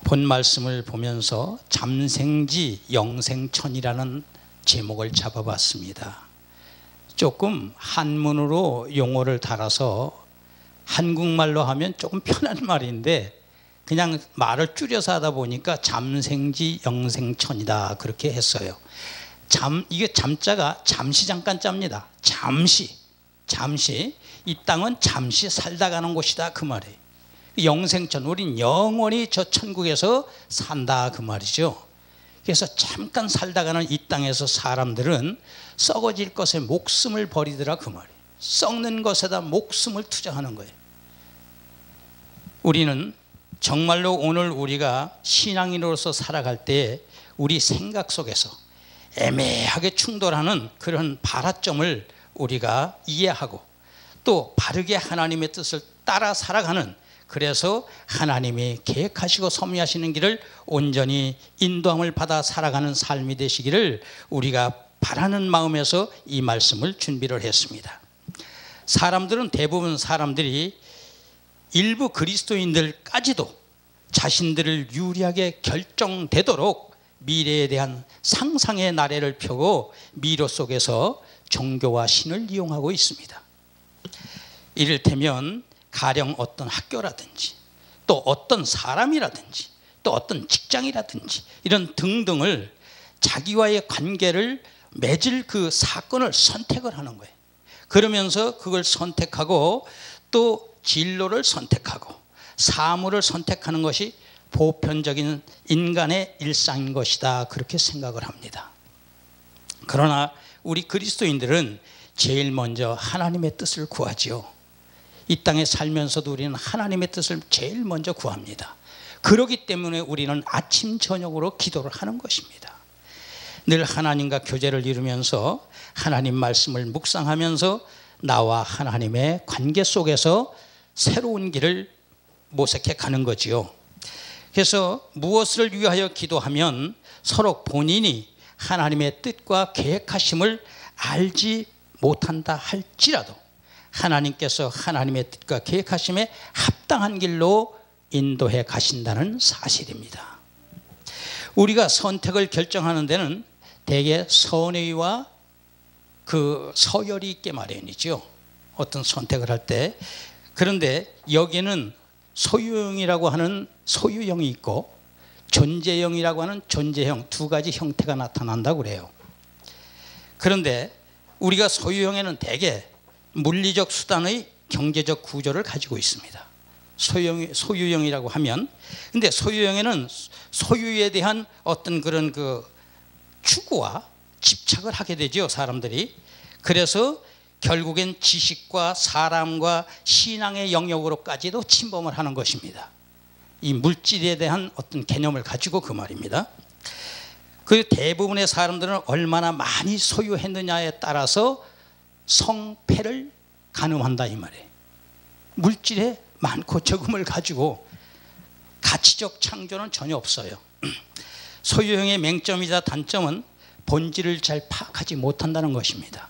본 말씀을 보면서 잠생지 영생천이라는 제목을 잡아봤습니다. 조금 한문으로 용어를 달아서 한국말로 하면 조금 편한 말인데 그냥 말을 줄여서 하다 보니까 잠생지 영생천이다 그렇게 했어요. 이게 잠자가 잠시 잠깐 짭니다. 잠시 이 땅은 잠시 살다 가는 곳이다 그 말이에요. 영생천, 우린 영원히 저 천국에서 산다 그 말이죠. 그래서 잠깐 살다 가는 이 땅에서 사람들은 썩어질 것에 목숨을 버리더라 그 말이에요. 썩는 것에다 목숨을 투자하는 거예요. 우리는 정말로 오늘 우리가 신앙인으로서 살아갈 때 우리 생각 속에서 애매하게 충돌하는 그런 발화점을 우리가 이해하고 또 바르게 하나님의 뜻을 따라 살아가는, 그래서 하나님이 계획하시고 섭리하시는 길을 온전히 인도함을 받아 살아가는 삶이 되시기를 우리가 바라는 마음에서 이 말씀을 준비를 했습니다. 사람들은, 대부분 사람들이 일부 그리스도인들까지도 자신들을 유리하게 결정되도록 미래에 대한 상상의 나래를 펴고 미로 속에서 종교와 신을 이용하고 있습니다. 이를테면 가령 어떤 학교라든지 또 어떤 사람이라든지 또 어떤 직장이라든지 이런 등등을 자기와의 관계를 맺을 그 사건을 선택을 하는 거예요. 그러면서 그걸 선택하고 또 진로를 선택하고 사물을 선택하는 것이 보편적인 인간의 일상인 것이다 그렇게 생각을 합니다. 그러나 우리 그리스도인들은 제일 먼저 하나님의 뜻을 구하지요. 이 땅에 살면서도 우리는 하나님의 뜻을 제일 먼저 구합니다. 그렇기 때문에 우리는 아침 저녁으로 기도를 하는 것입니다. 늘 하나님과 교제를 이루면서 하나님 말씀을 묵상하면서 나와 하나님의 관계 속에서 새로운 길을 모색해 가는 거지요. 그래서 무엇을 위하여 기도하면 서로 본인이 하나님의 뜻과 계획하심을 알지 못한다 할지라도 하나님께서 하나님의 뜻과 계획하심에 합당한 길로 인도해 가신다는 사실입니다. 우리가 선택을 결정하는 데는 대개 선의와 그 서열이 있게 마련이죠. 어떤 선택을 할 때. 그런데 여기는 소유형이라고 하는 소유형이 있고 존재형이라고 하는 존재형, 두 가지 형태가 나타난다고 그래요. 그런데 우리가 소유형에는 대개 물리적 수단의 경제적 구조를 가지고 있습니다. 소유형이라고 하면, 근데 소유형에는 소유에 대한 어떤 그런 그 추구와 집착을 하게 되죠, 사람들이. 그래서 결국엔 지식과 사람과 신앙의 영역으로까지도 침범을 하는 것입니다. 이 물질에 대한 어떤 개념을 가지고 그 말입니다. 그 대부분의 사람들은 얼마나 많이 소유했느냐에 따라서 성패를 가늠한다 이 말이에요. 물질에 많고 적음을 가지고 가치적 창조는 전혀 없어요. 소유형의 맹점이자 단점은 본질을 잘 파악하지 못한다는 것입니다.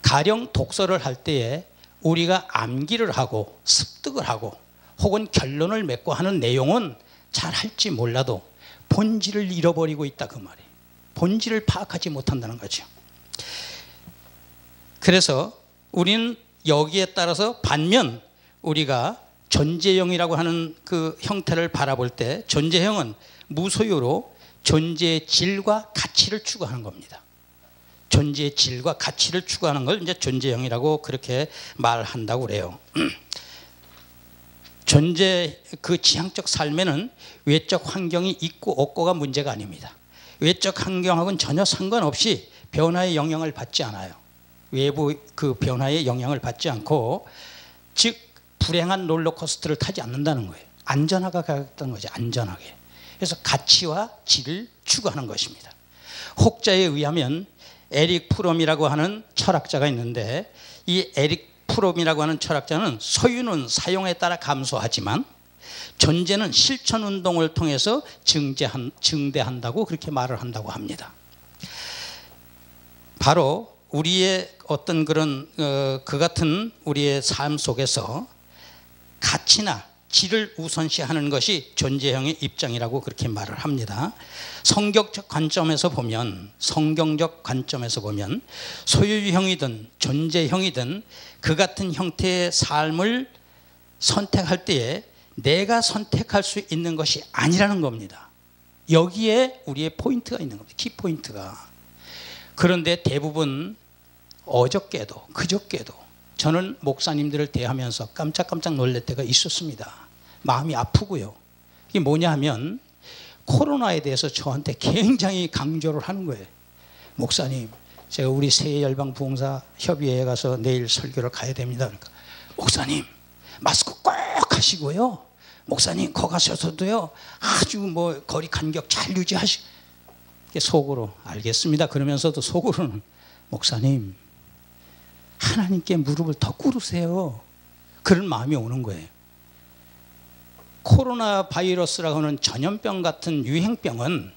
가령 독서를 할 때에 우리가 암기를 하고 습득을 하고 혹은 결론을 맺고 하는 내용은 잘 할지 몰라도 본질을 잃어버리고 있다 그 말이에요. 본질을 파악하지 못한다는 거죠. 그래서 우리는 여기에 따라서 반면 우리가 존재형이라고 하는 그 형태를 바라볼 때 존재형은 무소유로 존재의 질과 가치를 추구하는 겁니다. 존재의 질과 가치를 추구하는 걸 이제 존재형이라고 그렇게 말한다고 그래요. 존재 그 지향적 삶에는 외적 환경이 있고 없고가 문제가 아닙니다. 외적 환경하고는 전혀 상관없이 변화의 영향을 받지 않아요. 외부 그 변화의 영향을 받지 않고, 즉 불행한 롤러코스터를 타지 않는다는 거예요. 안전하게 가겠다는 거죠. 안전하게. 그래서 가치와 질을 추구하는 것입니다. 혹자에 의하면 에릭 프롬이라고 하는 철학자가 있는데, 이 에릭 프롬이라고 하는 철학자는 소유는 사용에 따라 감소하지만 존재는 실천 운동을 통해서 증대한다고 그렇게 말을 한다고 합니다. 바로 우리의 어떤 그런 그 같은 우리의 삶 속에서 가치나 질을 우선시하는 것이 존재형의 입장이라고 그렇게 말을 합니다. 성경적 관점에서 보면 소유형이든 존재형이든 그 같은 형태의 삶을 선택할 때에 내가 선택할 수 있는 것이 아니라는 겁니다. 여기에 우리의 포인트가 있는 겁니다. 키포인트가. 그런데 대부분 어저께도 그저께도 저는 목사님들을 대하면서 깜짝깜짝 놀랄 때가 있었습니다. 마음이 아프고요. 이게 뭐냐 하면 코로나에 대해서 저한테 굉장히 강조를 하는 거예요. 목사님, 제가 우리 세열방부흥사 협의회에 가서 내일 설교를 가야 됩니다. 그러니까 목사님 마스크 꼭 하시고요. 목사님 거 가셔서도요 아주 뭐 거리 간격 잘 유지하시고, 속으로 알겠습니다 그러면서도 속으로는 목사님 하나님께 무릎을 더 꿇으세요. 그런 마음이 오는 거예요. 코로나 바이러스라고 하는 전염병 같은 유행병은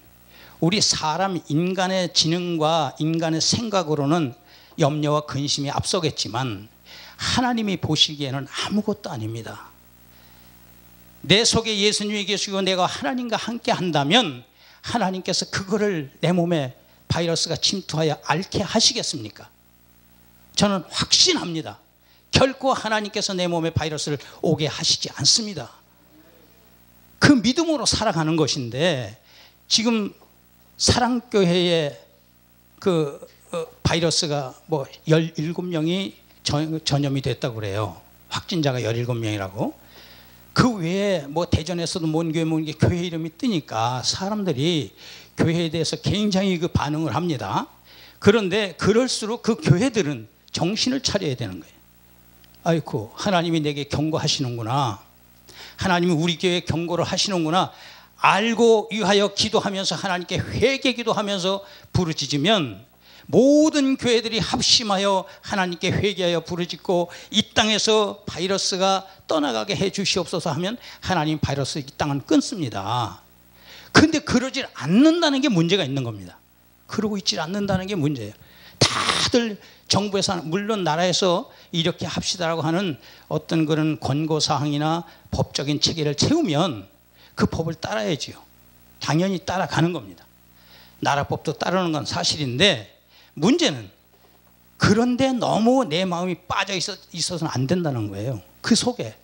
우리 사람 인간의 지능과 인간의 생각으로는 염려와 근심이 앞서겠지만 하나님이 보시기에는 아무것도 아닙니다. 내 속에 예수님이 계시고 내가 하나님과 함께 한다면 하나님께서 그거를 내 몸에 바이러스가 침투하여 앓게 하시겠습니까? 저는 확신합니다. 결코 하나님께서 내 몸에 바이러스를 오게 하시지 않습니다. 그 믿음으로 살아가는 것인데 지금 사랑교회에 그 바이러스가 뭐 17명이 전염이 됐다고 그래요. 확진자가 17명이라고. 그 외에 뭐 대전에서도 뭔 교회 이름이 뜨니까 사람들이 교회에 대해서 굉장히 그 반응을 합니다. 그런데 그럴수록 그 교회들은 정신을 차려야 되는 거예요. 아이고 하나님이 내게 경고하시는구나. 하나님이 우리 교회에 경고를 하시는구나. 알고 위하여 기도하면서 하나님께 회개 기도하면서 부르짖으면 모든 교회들이 합심하여 하나님께 회개하여 부르짖고 이 땅에서 바이러스가 떠나가게 해 주시옵소서 하면 하나님 바이러스 이 땅은 끊습니다. 그런데 그러질 않는다는 게 문제가 있는 겁니다. 그러고 있질 않는다는 게 문제예요. 다들 정부에서 물론 나라에서 이렇게 합시다라고 하는 어떤 그런 권고사항이나 법적인 체계를 세우면 그 법을 따라야지요. 당연히 따라가는 겁니다. 나라 법도 따르는 건 사실인데 문제는 그런데 너무 내 마음이 빠져 있어서는 안 된다는 거예요. 그 속에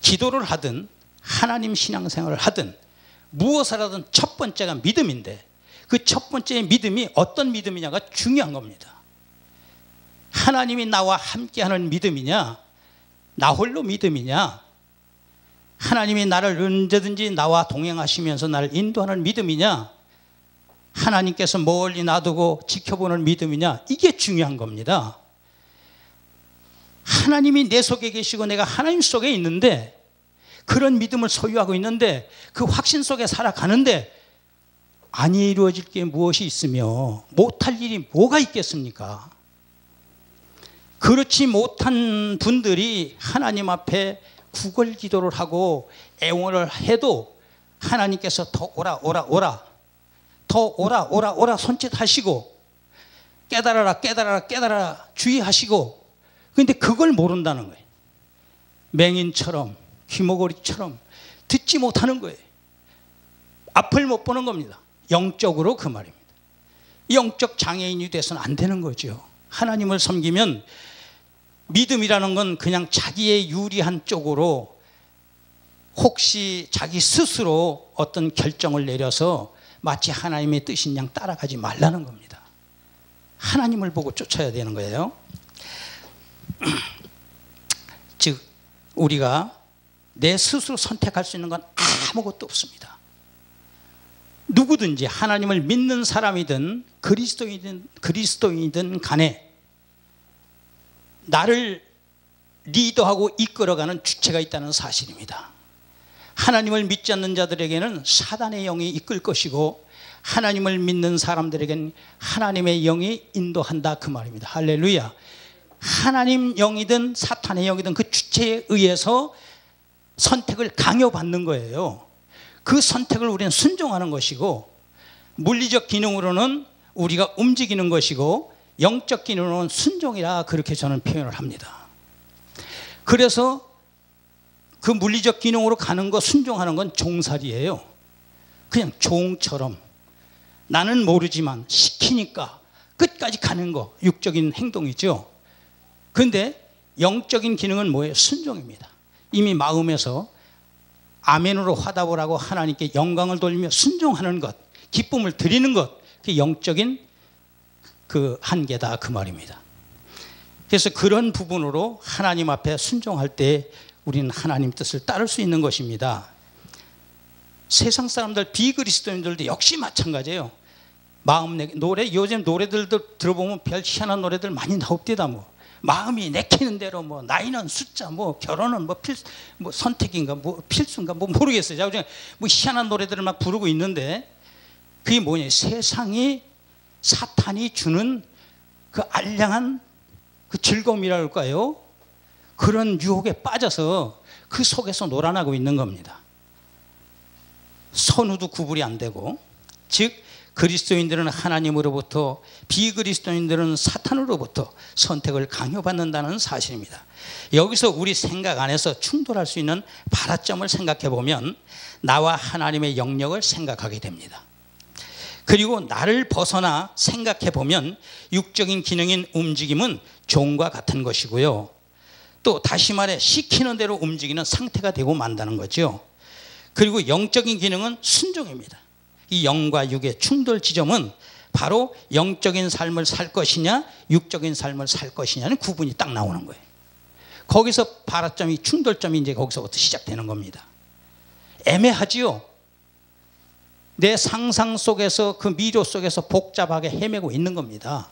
기도를 하든 하나님 신앙생활을 하든 무엇을 하든 첫 번째가 믿음인데 그 첫 번째 믿음이 어떤 믿음이냐가 중요한 겁니다. 하나님이 나와 함께하는 믿음이냐 나 홀로 믿음이냐 하나님이 나를 언제든지 나와 동행하시면서 나를 인도하는 믿음이냐 하나님께서 멀리 놔두고 지켜보는 믿음이냐 이게 중요한 겁니다. 하나님이 내 속에 계시고 내가 하나님 속에 있는데 그런 믿음을 소유하고 있는데 그 확신 속에 살아가는데 안 이루어질 게 무엇이 있으며 못할 일이 뭐가 있겠습니까? 그렇지 못한 분들이 하나님 앞에 구걸 기도를 하고 애원을 해도 하나님께서 더 오라 오라 오라 더 오라 오라 오라 손짓하시고 깨달아라 깨달아라 깨달아라 주의하시고 그런데 그걸 모른다는 거예요. 맹인처럼 귀머거리처럼 듣지 못하는 거예요. 앞을 못 보는 겁니다. 영적으로 그 말입니다. 영적 장애인이 돼서는 안 되는 거죠. 하나님을 섬기면 믿음이라는 건 그냥 자기의 유리한 쪽으로 혹시 자기 스스로 어떤 결정을 내려서 마치 하나님의 뜻인 양 따라가지 말라는 겁니다. 하나님을 보고 쫓아야 되는 거예요. 즉 우리가 내 스스로 선택할 수 있는 건 아무것도 없습니다. 누구든지 하나님을 믿는 사람이든 그리스도인이든 간에 나를 리더하고 이끌어가는 주체가 있다는 사실입니다. 하나님을 믿지 않는 자들에게는 사단의 영이 이끌 것이고 하나님을 믿는 사람들에게는 하나님의 영이 인도한다 그 말입니다. 할렐루야. 하나님 영이든 사탄의 영이든 그 주체에 의해서 선택을 강요받는 거예요. 그 선택을 우리는 순종하는 것이고 물리적 기능으로는 우리가 움직이는 것이고 영적 기능으로는 순종이라 그렇게 저는 표현을 합니다. 그래서 그 물리적 기능으로 가는 거, 순종하는 건 종살이에요. 그냥 종처럼 나는 모르지만 시키니까 끝까지 가는 거, 육적인 행동이죠. 그런데 영적인 기능은 뭐예요? 순종입니다. 이미 마음에서 아멘으로 화답을 하고 하나님께 영광을 돌리며 순종하는 것, 기쁨을 드리는 것, 그 영적인 그 한계다 그 말입니다. 그래서 그런 부분으로 하나님 앞에 순종할 때 우리는 하나님 뜻을 따를 수 있는 것입니다. 세상 사람들, 비그리스도인들도 역시 마찬가지예요. 마음 노래, 요즘 노래들도 들어보면 별 희한한 노래들 많이 나옵니다. 뭐 마음이 내키는 대로, 뭐 나이는 숫자, 뭐 결혼은 뭐 선택인가, 뭐 필수인가, 뭐 모르겠어요. 뭐 희한한 노래들을 막 부르고 있는데 그게 뭐냐? 세상이, 사탄이 주는 그 알량한 그 즐거움이랄까요? 그런 유혹에 빠져서 그 속에서 놀아나고 있는 겁니다. 선후도 구분이 안 되고, 즉 그리스도인들은 하나님으로부터, 비그리스도인들은 사탄으로부터 선택을 강요받는다는 사실입니다. 여기서 우리 생각 안에서 충돌할 수 있는 발화점을 생각해 보면 나와 하나님의 영역을 생각하게 됩니다. 그리고 나를 벗어나 생각해 보면 육적인 기능인 움직임은 종과 같은 것이고요. 또 다시 말해 시키는 대로 움직이는 상태가 되고 만다는 거죠. 그리고 영적인 기능은 순종입니다. 이 영과 육의 충돌 지점은 바로 영적인 삶을 살 것이냐 육적인 삶을 살 것이냐는 구분이 딱 나오는 거예요. 거기서 발화점이, 충돌점이 이제 거기서부터 시작되는 겁니다. 애매하지요. 내 상상 속에서, 그 미로 속에서 복잡하게 헤매고 있는 겁니다.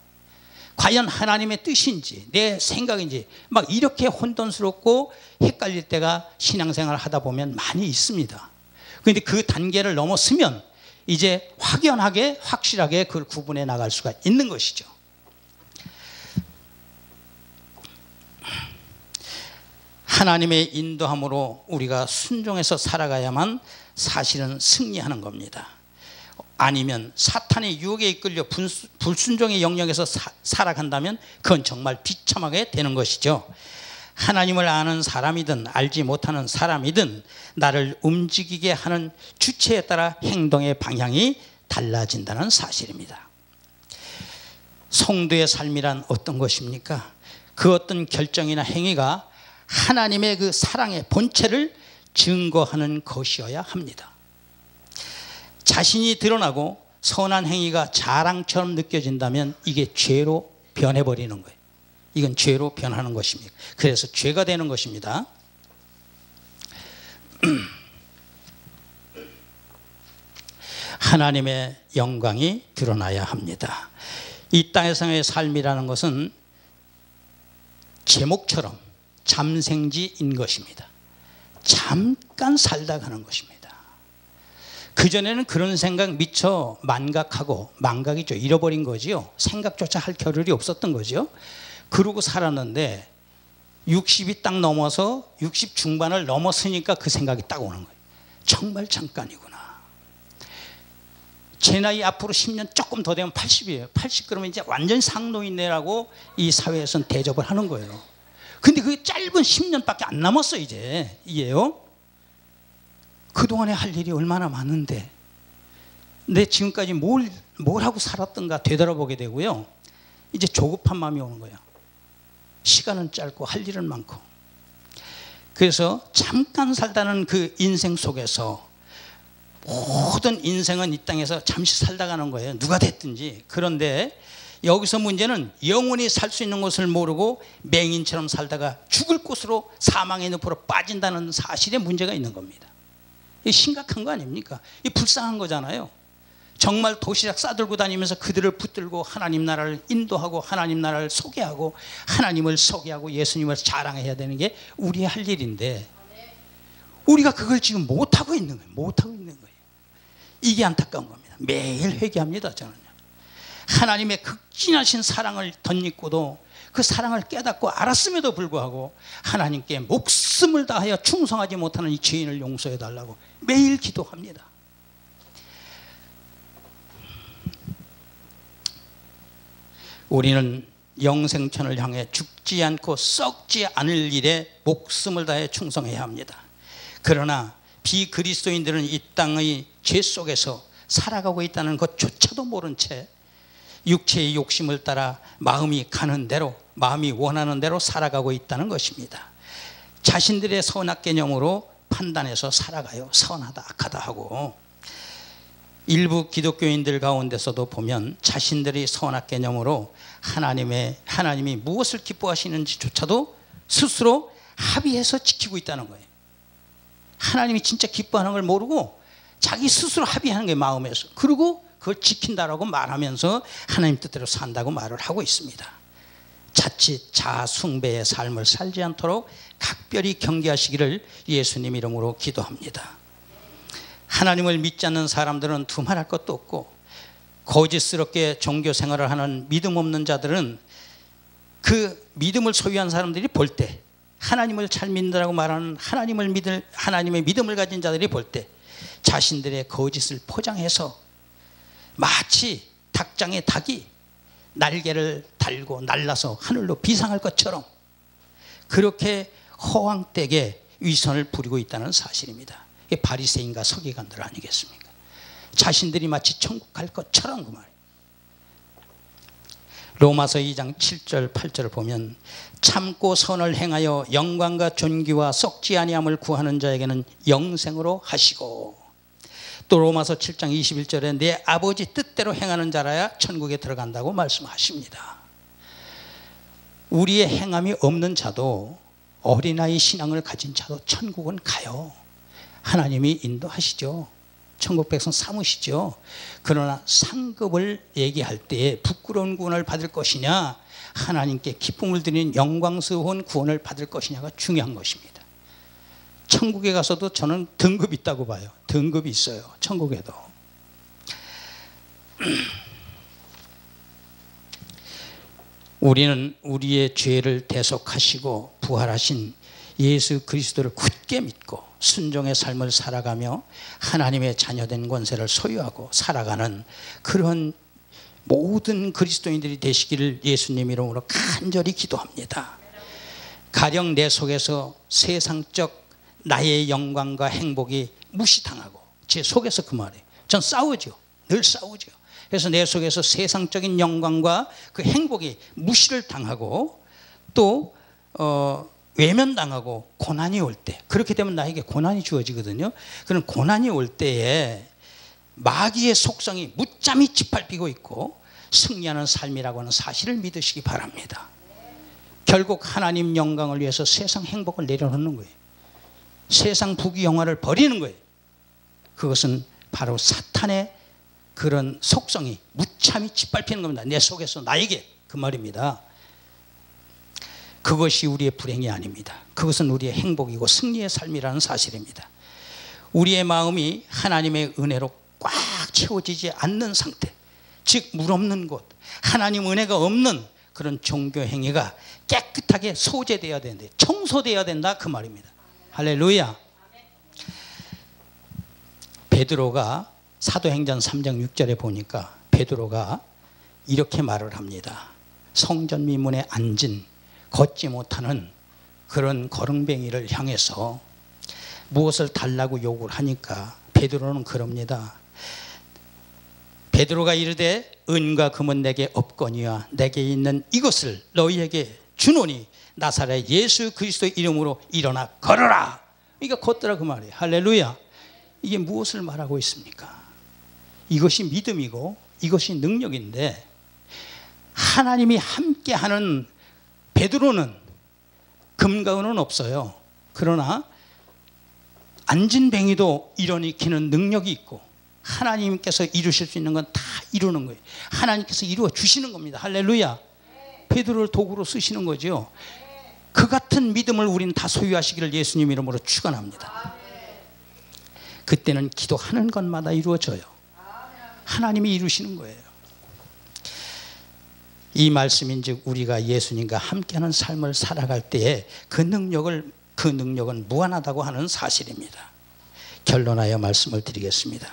과연 하나님의 뜻인지 내 생각인지 막 이렇게 혼돈스럽고 헷갈릴 때가 신앙생활을 하다 보면 많이 있습니다. 그런데 그 단계를 넘었으면 이제 확연하게, 확실하게 그걸 구분해 나갈 수가 있는 것이죠. 하나님의 인도함으로 우리가 순종해서 살아가야만 사실은 승리하는 겁니다. 아니면 사탄의 유혹에 이끌려 불순종의 영역에서 살아간다면 그건 정말 비참하게 되는 것이죠. 하나님을 아는 사람이든 알지 못하는 사람이든 나를 움직이게 하는 주체에 따라 행동의 방향이 달라진다는 사실입니다. 성도의 삶이란 어떤 것입니까? 그 어떤 결정이나 행위가 하나님의 그 사랑의 본체를 증거하는 것이어야 합니다. 자신이 드러나고 선한 행위가 자랑처럼 느껴진다면 이게 죄로 변해버리는 거예요. 이건 죄로 변하는 것입니다. 그래서 죄가 되는 것입니다. 하나님의 영광이 드러나야 합니다. 이 땅에서의 삶이라는 것은 제목처럼 잠생지인 것입니다. 잠깐 살다 가는 것입니다. 그전에는 그런 생각 미처 만각하고, 망각이죠, 잃어버린 거지요. 생각조차 할 겨를이 없었던 거죠. 그러고 살았는데 60이 딱 넘어서 60 중반을 넘었으니까 그 생각이 딱 오는 거예요. 정말 잠깐이구나. 제 나이 앞으로 10년 조금 더 되면 80이에요. 80 그러면 이제 완전 상노인네라고 이 사회에서는 대접을 하는 거예요. 근데 그게 짧은 10년밖에 안 남았어요. 이제 이게요. 그동안에 할 일이 얼마나 많은데 내 지금까지 뭘 하고 살았던가 되돌아보게 되고요. 이제 조급한 마음이 오는 거예요. 시간은 짧고 할 일은 많고. 그래서 잠깐 살다는 그 인생 속에서, 모든 인생은 이 땅에서 잠시 살다 가는 거예요. 누가 됐든지. 그런데 여기서 문제는 영원히 살 수 있는 것을 모르고 맹인처럼 살다가 죽을 곳으로, 사망의 늪으로 빠진다는 사실에 문제가 있는 겁니다. 이게 심각한 거 아닙니까? 이게 불쌍한 거잖아요. 정말 도시락 싸들고 다니면서 그들을 붙들고 하나님 나라를 인도하고 거하나님 나라를 소개하고 하나님을 소개하고 예수님을 자랑해야 되는 게 우리의 할 일인데 우리가 그걸 지금 못하고 있는 거예요. 못하고 있는 거예요. 이게 안타까운 겁니다. 매일 회개합니다. 저는요. 하나님의 극진하신 사랑을 덧입고도 그 사랑을 깨닫고 알았음에도 불구하고 하나님께 목숨을 다하여 충성하지 못하는 이 죄인을 용서해 달라고 매일 기도합니다. 우리는 영생천을 향해 죽지 않고 썩지 않을 일에 목숨을 다해 충성해야 합니다. 그러나 비그리스도인들은 이 땅의 죄 속에서 살아가고 있다는 것조차도 모른 채 육체의 욕심을 따라 마음이 가는 대로, 마음이 원하는 대로 살아가고 있다는 것입니다. 자신들의 선악 개념으로 판단해서 살아가요. 선하다 악하다 하고. 일부 기독교인들 가운데서도 보면 자신들이 선악 개념으로 하나님이 무엇을 기뻐하시는지조차도 스스로 합의해서 지키고 있다는 거예요. 하나님이 진짜 기뻐하는 걸 모르고 자기 스스로 합의하는 게 마음에서, 그리고 그걸 지킨다라고 말하면서 하나님 뜻대로 산다고 말을 하고 있습니다. 자칫 자아숭배의 삶을 살지 않도록 각별히 경계하시기를 예수님 이름으로 기도합니다. 하나님을 믿지 않는 사람들은 두말할 것도 없고, 거짓스럽게 종교 생활을 하는 믿음 없는 자들은 그 믿음을 소유한 사람들이 볼 때, 하나님을 잘 믿는다고 말하는 하나님의 믿음을 가진 자들이 볼 때 자신들의 거짓을 포장해서 마치 닭장의 닭이 날개를 달고 날라서 하늘로 비상할 것처럼 그렇게 허황되게 위선을 부리고 있다는 사실입니다. 이게 바리새인과 서기관들 아니겠습니까? 자신들이 마치 천국 갈 것처럼 그 말이에요. 로마서 2장 7절 8절을 보면 참고 선을 행하여 영광과 존귀와 썩지 아니함을 구하는 자에게는 영생으로 하시고, 또 로마서 7장 21절에 내 아버지 뜻대로 행하는 자라야 천국에 들어간다고 말씀하십니다. 우리의 행함이 없는 자도, 어린아이 신앙을 가진 자도 천국은 가요. 하나님이 인도하시죠. 천국 백성 삼으시죠. 그러나 상급을 얘기할 때에 부끄러운 구원을 받을 것이냐, 하나님께 기쁨을 드리는 영광스러운 구원을 받을 것이냐가 중요한 것입니다. 천국에 가서도 저는 등급이 있다고 봐요. 등급이 있어요. 천국에도. 우리는 우리의 죄를 대속하시고 부활하신 예수 그리스도를 굳게 믿고 순종의 삶을 살아가며 하나님의 자녀된 권세를 소유하고 살아가는 그런 모든 그리스도인들이 되시기를 예수님 이름으로 간절히 기도합니다. 가령 내 속에서 세상적 나의 영광과 행복이 무시당하고, 제 속에서 그 말이에요. 전 싸우죠. 늘 싸우죠. 그래서 내 속에서 세상적인 영광과 그 행복이 무시를 당하고 또 외면당하고 고난이 올 때, 그렇게 되면 나에게 고난이 주어지거든요. 그런 고난이 올 때에 마귀의 속성이 무참히 짓밟히고 있고 승리하는 삶이라고 하는 사실을 믿으시기 바랍니다. 결국 하나님 영광을 위해서 세상 행복을 내려놓는 거예요. 세상 부귀영화를 버리는 거예요. 그것은 바로 사탄의 그런 속성이 무참히 짓밟히는 겁니다. 내 속에서 나에게, 그 말입니다. 그것이 우리의 불행이 아닙니다. 그것은 우리의 행복이고 승리의 삶이라는 사실입니다. 우리의 마음이 하나님의 은혜로 꽉 채워지지 않는 상태, 즉 물 없는 곳, 하나님 은혜가 없는 그런 종교 행위가 깨끗하게 소재되어야 되는데, 청소되어야 된다, 그 말입니다. 할렐루야. 베드로가 사도행전 3장 6절에 보니까 베드로가 이렇게 말을 합니다. 성전 미문에 앉은 걷지 못하는 그런 거렁뱅이를 향해서 무엇을 달라고 요구를 하니까 베드로는 그럽니다. 베드로가 이르되 은과 금은 내게 없거니와 내게 있는 이것을 너희에게 주노니 나사렛 예수 그리스도의 이름으로 일어나 걸어라. 그러니까 걷더라 그 말이에요. 할렐루야. 이게 무엇을 말하고 있습니까? 이것이 믿음이고 이것이 능력인데, 하나님이 함께하는 베드로는 금과 은은 없어요. 그러나 앉은 뱅이도 일어나기는 능력이 있고 하나님께서 이루실 수 있는 건 다 이루는 거예요. 하나님께서 이루어 주시는 겁니다. 할렐루야. 베드로를 도구로 쓰시는 거죠. 그 같은 믿음을 우리는 다 소유하시기를 예수님 이름으로 축원합니다. 그때는 기도하는 것마다 이루어져요. 하나님이 이루시는 거예요. 이 말씀인즉 우리가 예수님과 함께하는 삶을 살아갈 때에 그 능력은 무한하다고 하는 사실입니다. 결론하여 말씀을 드리겠습니다.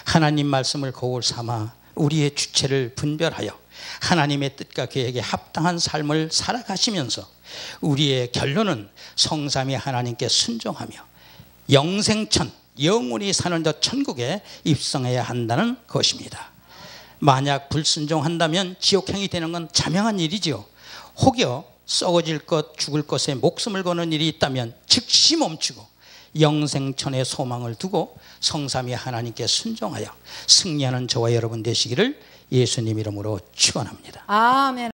하나님 말씀을 거울 삼아 우리의 주체를 분별하여 하나님의 뜻과 계획에 합당한 삶을 살아가시면서 우리의 결론은 성삼위 하나님께 순종하며 영생천, 영원히 사는 저 천국에 입성해야 한다는 것입니다. 만약 불순종한다면 지옥행이 되는 건 자명한 일이지요. 혹여 썩어질 것, 죽을 것에 목숨을 거는 일이 있다면 즉시 멈추고 영생천의 소망을 두고 성삼위 하나님께 순종하여 승리하는 저와 여러분 되시기를 예수님 이름으로 축원합니다. 아멘.